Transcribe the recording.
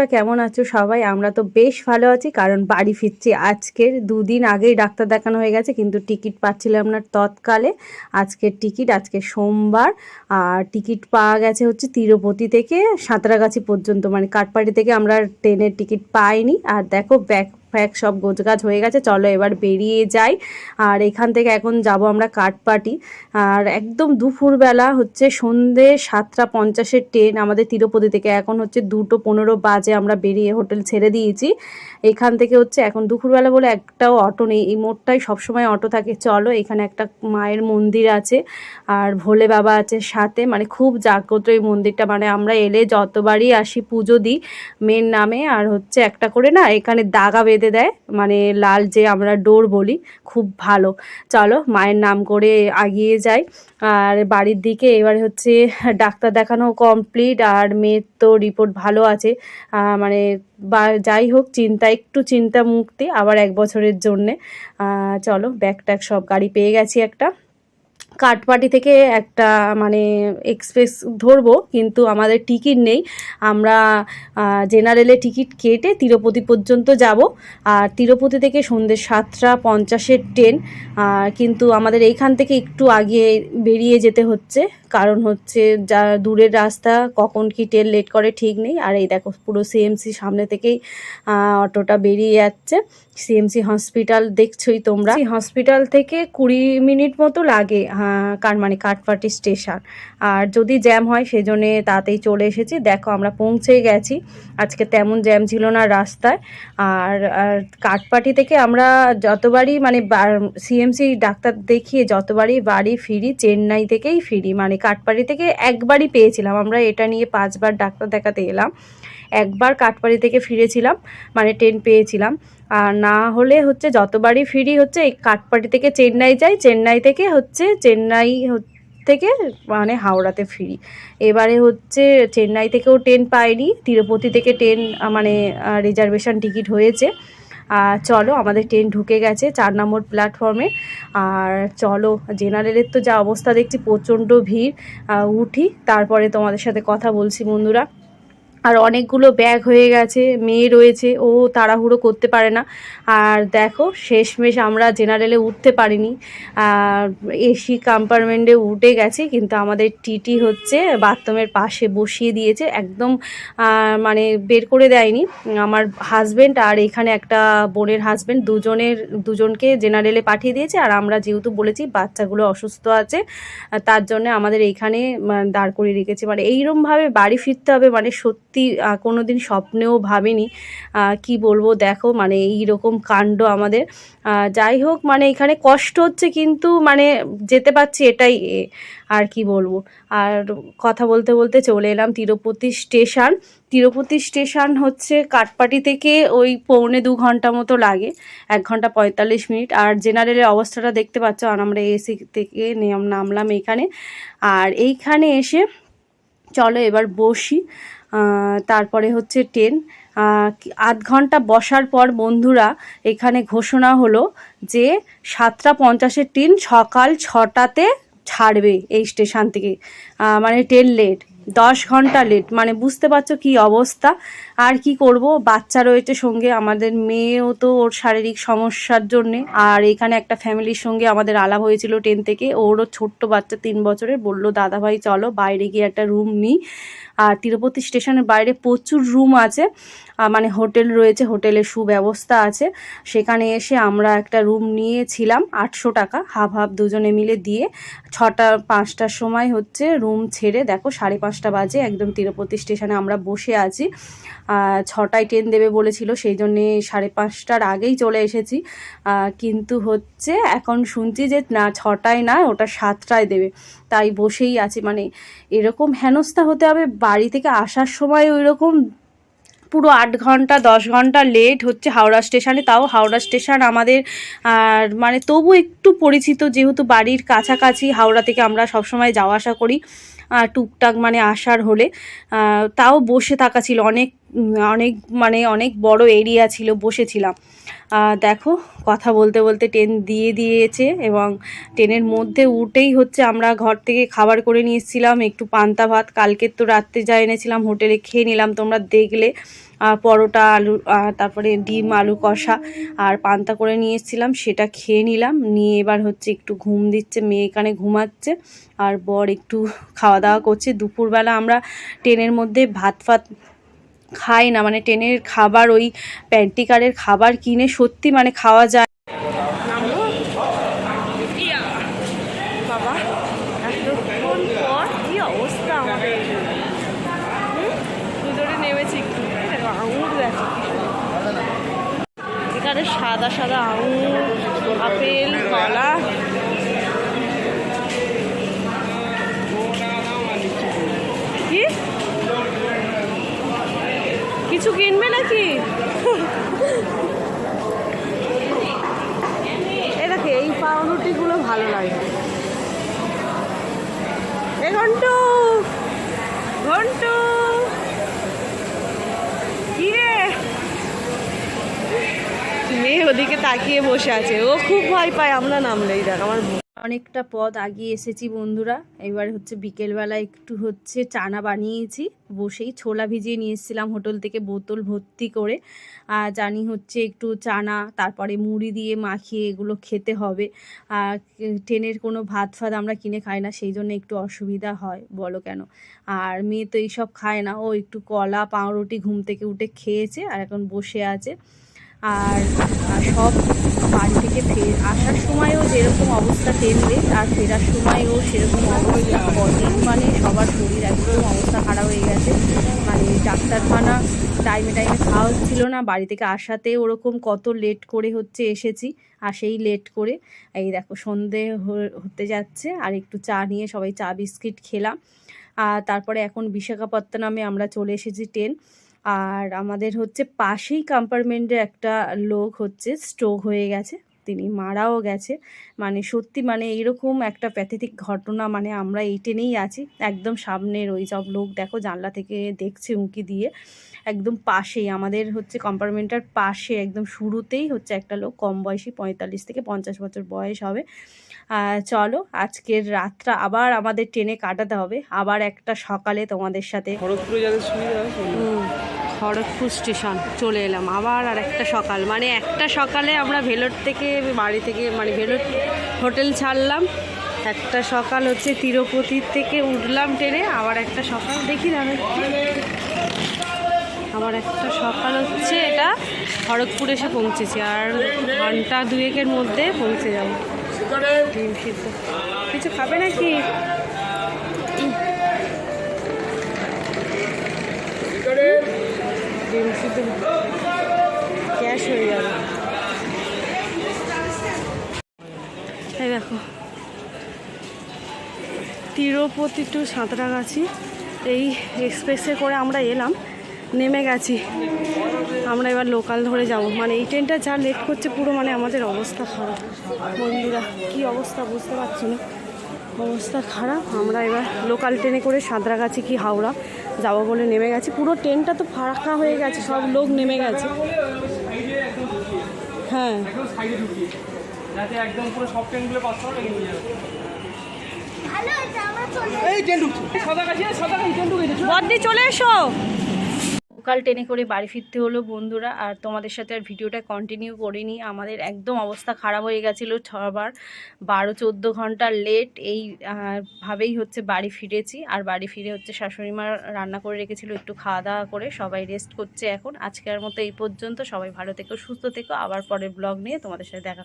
বন্ধুরা, কেমন আছো সবাই? আমরা তো বেশ ভালো আছি, কারণ বাড়ি ফিরছি। আজকের 2 দিন আগেই ডাক্তার দেখানো হয়ে গেছে, কিন্তু টিকিট পাচ্ছিলাম না তৎকালে। আজকের টিকিট, আজকে সোমবার, আর টিকিট পাওয়া গেছে হচ্ছে তিরুপতি থেকে সাঁতরাগাছি পর্যন্ত, মানে কাটপাড়ি থেকে আমরা ট্রেনের টিকিট পাইনি। আর দেখো ব্যাগ ফ্যাগ সব গোছগাছ হয়ে গেছে, চলো এবার বেরিয়ে যাই। আর এখান থেকে এখন যাব আমরা কাটপাটি। আর একদম দুপুরবেলা হচ্ছে, সন্ধে 7:50-এর ট্রেন আমাদের তিরুপতি থেকে। এখন হচ্ছে 2:15 বাজে, আমরা বেরিয়ে হোটেল ছেড়ে দিয়েছি। এখান থেকে হচ্ছে এখন দুপুরবেলা বলে একটাও অটো নেই, এই মোড়টাই সবসময় অটো থাকে। চলো, এখানে একটা মায়ের মন্দির আছে আর ভোলে বাবা আছে সাথে, মানে খুব জাগ্রত এই মন্দিরটা। মানে আমরা এলে যতবারই আসি পুজো দিই মেন নামে। আর হচ্ছে একটা করে না এখানে দাগা বেঁধে দেয়, মানে লাল যে আমরা ডোর বলি, খুব ভালো। চলো মায়ের নাম করে এগিয়ে যাই আর বাড়ির দিকে। এবারে হচ্ছে ডাক্তার দেখানো কমপ্লিট, আর মেয়ের তো রিপোর্ট ভালো আছে। মানে যাই হোক, একটু চিন্তা মুক্তি আবার 1 বছরের জন্যে। চলো ব্যাগ ট্যাগ সব, গাড়ি পেয়ে গেছি একটা। কাটপাটি থেকে একটা মানে এক্সপ্রেস ধরবো, কিন্তু আমাদের টিকিট নেই। আমরা জেনারেলে টিকিট কেটে তিরুপতি পর্যন্ত যাব। আর তিরুপতি থেকে সন্ধ্যে 7:50-এর ট্রেন। কিন্তু আমাদের এইখান থেকে একটু আগে বেরিয়ে যেতে হচ্ছে, কারণ হচ্ছে যা দূরের রাস্তা, কখন কি ট্রেন লেট করে ঠিক নেই। আর এই দেখো পুরো সিএমসি সামনে থেকেই অটোটা বেরিয়ে যাচ্ছে। সিএমসি হসপিটাল দেখছোই তোমরা। হসপিটাল থেকে 20 মিনিট মতো লাগে মানে কাটপাটি স্টেশন। আর যদি জ্যাম হয় সেজন্যে তাতেই চলে এসেছি। দেখো আমরা পৌঁছে গেছি, আজকে তেমন জ্যাম ছিল না রাস্তায়। আর কাটপাটি থেকে আমরা যতবারই মানে সিএমসি ডাক্তার দেখিয়ে যতবারই বাড়ি ফিরি, চেন্নাই থেকেই ফিরি। মানে কাটপাটি থেকে একবারই পেয়েছিলাম আমরা, এটা নিয়ে 5বার ডাক্তার দেখাতে এলাম। একবার কাটপাড়ি থেকে ফিরেছিলাম, মানে ট্রেন পেয়েছিলাম। আর না হলে হচ্ছে যতবারই ফিরি হচ্ছে এই কাটপাড়ি থেকে চেন্নাই যাই, চেন্নাই থেকে হচ্ছে থেকে মানে হাওড়াতে ফিরি। এবারে হচ্ছে চেন্নাই থেকেও ট্রেন পাইনি, তিরুপতি থেকে ট্রেন মানে রিজার্ভেশন টিকিট হয়েছে। চলো আমাদের ট্রেন ঢুকে গেছে 4 নম্বর প্ল্যাটফর্মে। আর চলো, জেনারেলের তো যা অবস্থা দেখছি, প্রচণ্ড ভিড়। উঠি, তারপরে তোমাদের সাথে কথা বলছি বন্ধুরা। আর অনেকগুলো ব্যাগ হয়ে গেছে, মেয়ে রয়েছে, ও তাড়াহুড়ো করতে পারে না। আর দেখো শেষমেশ আমরা জেনারেলে উঠতে পারিনি, এসি কম্পার্টমেন্টে উঠে গেছি, কিন্তু আমাদের টিটি হচ্ছে বাথরুমের পাশে বসিয়ে দিয়েছে একদম, মানে বের করে দেয়নি। আমার হাজব্যান্ড আর এখানে একটা বোনের হাজব্যান্ড, দুজনকে জেনারেলে পাঠিয়ে দিয়েছে। আর আমরা যেহেতু বলেছি বাচ্চাগুলো অসুস্থ আছে, তার জন্য আমাদের এইখানে দাঁড় করিয়ে রেখেছে। মানে এইরকমভাবে বাড়ি ফিরতে হবে, মানে সত্যি কোনো দিন স্বপ্নেও ভাবিনি। কি বলবো, দেখো মানে এইরকম কাণ্ড আমাদের। যাই হোক, মানে এখানে কষ্ট হচ্ছে, কিন্তু মানে যেতে পারছি, এটাই আর কি বলবো। আর কথা বলতে বলতে চলে এলাম তিরুপতি স্টেশন। তিরুপতি স্টেশন হচ্ছে কাটপাটি থেকে ওই 1.25 ঘন্টা মতো লাগে, 1 ঘন্টা 45 মিনিট। আর জেনারেলের অবস্থাটা দেখতে পাচ্ছ। আর আমরা এসি থেকে নামলাম এইখানে। আর এইখানে এসে চলো এবার বসি। তারপরে হচ্ছে ট্রেন। 8 ঘন্টা বসার পর বন্ধুরা এখানে ঘোষণা হলো যে 7:50-এর ট্রেন সকাল 6টাতে ছাড়বে এই স্টেশন থেকে। মানে ট্রেন লেট, 10 ঘন্টা লেট, মানে বুঝতে পারছো কি অবস্থা। আর কি করব, বাচ্চা রয়েছে সঙ্গে, আমাদের মেয়েও তো ওর শারীরিক সমস্যার জন্যে। আর এখানে একটা ফ্যামিলির সঙ্গে আমাদের আলাপ হয়েছিল ট্রেন থেকে, ওরও ছোট্ট বাচ্চা 3 বছরের, বললো দাদাভাই চলো বাইরে গিয়ে একটা রুম নিই। আর তিরুপতি স্টেশনের বাইরে প্রচুর রুম আছে, মানে হোটেল রয়েছে, হোটেলের সুব্যবস্থা আছে। সেখানে এসে আমরা একটা রুম নিয়েছিলাম 800 টাকা, হাফ হাফ দুজনে মিলে দিয়ে। 5টার সময় হচ্ছে রুম ছেড়ে, দেখো 5:30 বাজে, একদম তিরুপতি স্টেশনে আমরা বসে আছি। 6টায় ট্রেন দেবে বলেছিল, সেই জন্যে 5:30টার আগেই চলে এসেছি। কিন্তু হচ্ছে এখন শুনছি যে না, 6টায় না, ওটা 7টায় দেবে, তাই বসেই আছি। মানে এরকম হেনস্থা হতে হবে, বাড়ি থেকে আসার সময় ওই রকম পুরো 8 ঘন্টা 10 ঘন্টা লেট হচ্ছে হাওড়া স্টেশনে। তাও হাওড়া স্টেশন আমাদের আর মানে তবু একটু পরিচিত, যেহেতু বাড়ির কাছাকাছি, হাওড়া থেকে আমরা সবসময় যাওয়া আসা করি টুকটাক, মানে আসার হলে। তাও বসে থাকা ছিল, অনেক অনেক মানে অনেক বড় এরিয়া ছিল, বসেছিলাম। দেখো কথা বলতে বলতে ট্রেন দিয়ে দিয়েছে, এবং ট্রেনের মধ্যে উঠেই হচ্ছে আমরা ঘর থেকে খাবার করে নিয়ে এসেছিলাম, একটু পান্তা ভাত, কালকের তো রাত্রে যা এনেছিলাম হোটেলে খেয়ে নিলাম, তোমরা দেখলে। পরোটা আলু তারপরে ডিম আলু কষা আর পান্তা করে নিয়ে এসেছিলাম, সেটা খেয়ে নিলাম। নিয়ে এবার হচ্ছে একটু ঘুম দিচ্ছে, মেয়ে এখানে ঘুমাচ্ছে আর বর একটু খাওয়া দাওয়া করছে। দুপুরবেলা আমরা ট্রেনের মধ্যে ভাত ফাত খাই না, মানে ট্রেনের খাবার ওই প্যান্টিকারের খাবার কিনে সত্যি মানে খাওয়া যায়। বাবা এতক্ষণ পর কি অবস্থা আমাদের, দুজনে নেমেছি একটু, আঙুর দেখো এখানে সাদা সাদা আঙুর, আপেল, কলা। কি কিছু কিনবে নাকি? এই দেখে এই পাউরুটিগুলো ভালো লাগে। এ ঘন্টু ঘন্টু কি রে, মেয়ে ওদিকে তাকিয়ে বসে আছে, ও খুব ভয় পায় আমরা নামলেই। দেখ আমার অনেকটা পথ আগিয়ে এসেছি বন্ধুরা। এবার হচ্ছে বিকেলবেলা একটু হচ্ছে চানা বানিয়েছি, বসেই ছোলা ভিজিয়ে নিয়ে এসেছিলাম হোটেল থেকে বোতল ভর্তি করে। জানি হচ্ছে একটু চানা তারপরে মুড়ি দিয়ে মাখিয়ে এগুলো খেতে হবে। ট্রেনের কোনো ভাত ফাত আমরা কিনে খাই না, সেই জন্য একটু অসুবিধা হয়, বলো কেন। আর মেয়ে তো এইসব খায় না, ও একটু কলা পাউরুটি ঘুম থেকে উঠে খেয়েছে আর এখন বসে আছে। আর সব বাড়ি থেকে আসার সময়ও যেরকম অবস্থা ট্রেনে, আর ফেরার সময়ও সেরকম অবস্থা। কদিন মানে সবার শরীর একদম অবস্থা খারাপ হয়ে গেছে, মানে ডাক্তারখানা টাইমে টাইমে খাওয়া হচ্ছিল না। বাড়ি থেকে আসাতে ওরকম কত লেট করে হচ্ছে এসেছি, আর সেই লেট করে এই দেখো সন্ধে হতে যাচ্ছে। আর একটু চা নিয়ে সবাই চা বিস্কিট খেলাম। আর তারপরে এখন বিশাখাপত্তনমে আমরা চলে এসেছি ট্রেন। আর আমাদের হচ্ছে পাশেই কম্পার্টমেন্টে একটা লোক হচ্ছে স্ট্রোক হয়ে গেছে, তিনি মারাও গেছে। মানে সত্যি মানে এইরকম একটা প্যাথেটিক ঘটনা, মানে আমরা এই ট্রেনেই আছি, একদম সামনের ওই সব লোক দেখো জানলা থেকে দেখছে উঁকি দিয়ে। একদম পাশেই আমাদের হচ্ছে কম্পার্টমেন্টের পাশে একদম শুরুতেই হচ্ছে একটা লোক, কম বয়সী 45 থেকে 50 বছর বয়স হবে। চলো আজকের রাতটা আবার আমাদের ট্রেনে কাটাতে হবে, আবার একটা সকালে তোমাদের সাথে খড়গপুরে যাদের সুবিধা হয়। খড়গপুর স্টেশন চলে এলাম আবার, আর একটা সকাল, মানে একটা সকালে আমরা ভেলোর থেকে বাড়ি থেকে মানে ভেলোর হোটেল ছাড়লাম, একটা সকাল হচ্ছে তিরুপতির থেকে উঠলাম ট্রেনে, আবার একটা সকাল দেখি না আবার একটা সকাল হচ্ছে এটা খড়গপুর এসে পৌঁছেছি, আর ঘন্টা দুয়েকের মধ্যে পৌঁছে যাব। ডিম সিদ্ধ কিছু খাবে নাকি? ডিম সিদ্ধ গ্যাস হয়ে যাবে। এই দেখো তিরুপতি টু সাঁতরাগাছি এই এক্সপ্রেসে করে আমরা এলাম, নেমে গেছি। আমরা এবার লোকাল ধরে যাব, মানে এই ট্রেনটা যা লেট করছে পুরো মানে আমাদের অবস্থা খারাপ বন্ধুরা, কি অবস্থা বুঝতে পারছি না, অবস্থা খারাপ। আমরা এবার লোকাল ট্রেনে করে সাঁতরাগাছি কি হাওড়া যাবো বলে নেমে গেছি। পুরো ট্রেনটা তো ফাঁকা হয়ে গেছে, সব লোক নেমে গেছে। হ্যাঁ বদ্দি চলে এসো। লোকাল ট্রেনে করে বাড়ি ফিরতে হলো বন্ধুরা, আর তোমাদের সাথে আর ভিডিওটা কন্টিনিউ করিনি। আমাদের একদম অবস্থা খারাপ হয়ে গেছিলো, সবার 12-14 ঘন্টা লেট এই ভাবেই হচ্ছে বাড়ি ফিরেছি। আর বাড়ি ফিরে হচ্ছে শাশুড়ি মা রান্না করে রেখেছিল, একটু খাওয়া দাওয়া করে সবাই রেস্ট করছে এখন। আজকের মতো এই পর্যন্ত, সবাই ভালো থেকো সুস্থ থেকো, আবার পরের ব্লগ নিয়ে তোমাদের সাথে দেখা